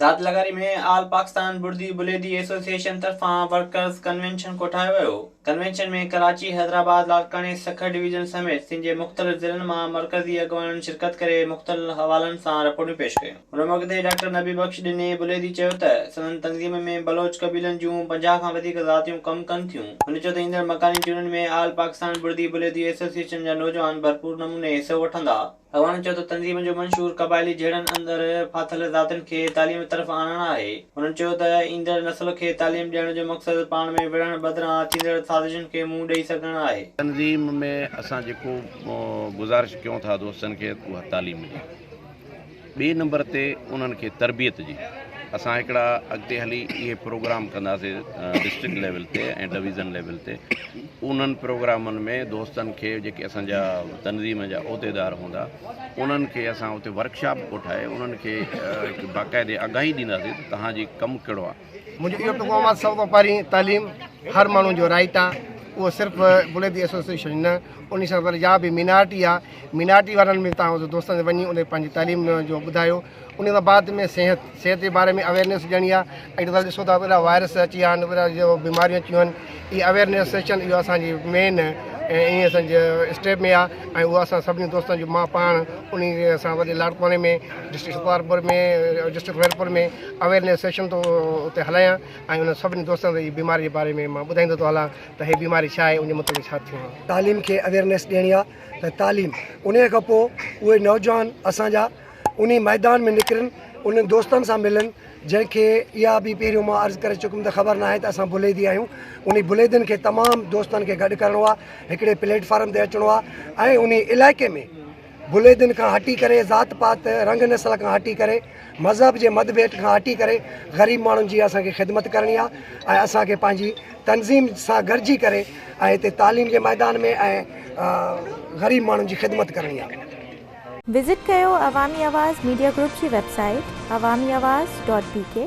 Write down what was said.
दादलगारी में आल पाकिस्तान बुर्दी बुलेदी एसोसिएशन तरफा workers convention कोठायो वियो। कन्वेंशन में कराची, हैदराबाद, लाड़काने, सखर डिवीजन समेत सिंध जे मुख़्तलिफ़ ज़िलनि मां मरकज़ी अॻुवाननि शिरकत करे मुख़्तलिफ़ हवालनि सां रिपोर्टूं पेश कयूं। हुन मौक़े ते डॉक्टर नबी बख्श ॾिने बुलेदी चयो त संदनि तंज़ीम में बलोच क़बीलनि जूं 50 खां वधीक ज़ातियूं कमु कनि थियूं। हुन चयो त ईंदड़ मकानी चूंडनि में आल पाकिस्तान बुर्दी बुलेदी एसोसिएशन जा नौजवान भरपूर नमूने हिसो वठंदा। अॻवाननि चयो त तंज़ीम जो मंशूर क़बाइली जहिड़नि अंदरि फाथल ज़ातियुनि खे तालीम तरफ़ आणणु आहे। हुननि चयो त ईंदड़ नस्ल खे तालीम ॾियण जो मक़सदु पाण में विढ़ण बदिरां थींदड़ साज़िशुनि खे मुंहुं ॾेई सघणु आहे। तंज़ीम में असां जेको गुज़ारिश कयूं था दोस्तनि खे उहा तालीम जी, ॿिए नंबर ते उन्हनि खे तरबियत जी। असां हिकिड़ा अॻिते हली इहे प्रोग्राम कंदासीं डिस्ट्रिक्ट लेवल ते ऐं डिवीज़न लेवल ते। उन्हनि प्रोग्रामनि में दोस्तनि खे जेके असांजा तंज़ीम जा उहिदेदार हूंदा उन्हनि खे असां उते वर्कशॉप कोठाए उन्हनि खे हिकु बाक़ाइदे आगाही ॾींदासीं त तव्हांजी कमु कहिड़ो आहे। मुंहिंजो इहो पैगाम आहे, सभ खां पहिरीं तालीम हर माण्हू जो राइट आहे। उहो सिर्फ़ु बुलेदी एसोसिएशन न, उन सां गॾु या बि मिनारिटी आहे, मिनारिटी वारनि में तव्हां दोस्तनि ते वञी उन पंहिंजी तालीम जो ॿुधायो। उन खां बाद में सिहत जे बारे में अवेयरनेस ॾियणी आहे। ऐं तव्हां ॾिसो था वॾा वायरस अची विया आहिनि, वॾा जो बीमारियूं अची वियूं आहिनि। इहा अवेयरनेस सेशन इहो असांजी मेन ईअं असांजे स्टेप में आहे। ऐं उहा असां सभिनी दोस्तनि जो मां पाण उन असां वॾे लाड़काने में, डिस्ट्रिक्ट छतरपुर में, डिस्ट्रिक्ट ख़ैरपुर में अवेयरनेस सेशन थो उते हलायां। ऐं उन सभिनी दोस्तनि खे बीमारी जे बारे में मां ॿुधाईंदो थो हलां त हीअ बीमारी छा आहे, उन मुताबिक़ छा थियो आहे। तालीम खे अवेयरनेस ॾियणी आहे त तालीम उन खां पोइ उहे नौजवान असांजा उन मैदान में निकिरनि, उन दोस्तनि सां मिलनि जंहिंखे इहा बि पहिरियों मां अर्ज़ु करे चुकुमि त ख़बर न आहे त असां बुलेदी आहियूं। उन बुलेदियुनि खे तमामु दोस्तनि खे गॾु करिणो आहे, हिकिड़े प्लेटफॉर्म ते अचिणो आहे। ऐं उन इलाइक़े में बुलेदियुनि खां हटी करे, ज़ात पात रंग नस्ल खां हटी करे, मज़हब जे मतभेद खां हटी करे ग़रीब माण्हुनि जी असांखे ख़िदमत करणी आहे। ऐं असांखे पंहिंजी तंज़ीम सां गॾिजी करे ऐं हिते तालीम जे मैदान में ऐं ग़रीब माण्हुनि जी ख़िदमत करणी आहे। विज़िट कयो अवामी आवाज़ मीडिया ग्रुप जी वेबसाइट awamiawaz.pk।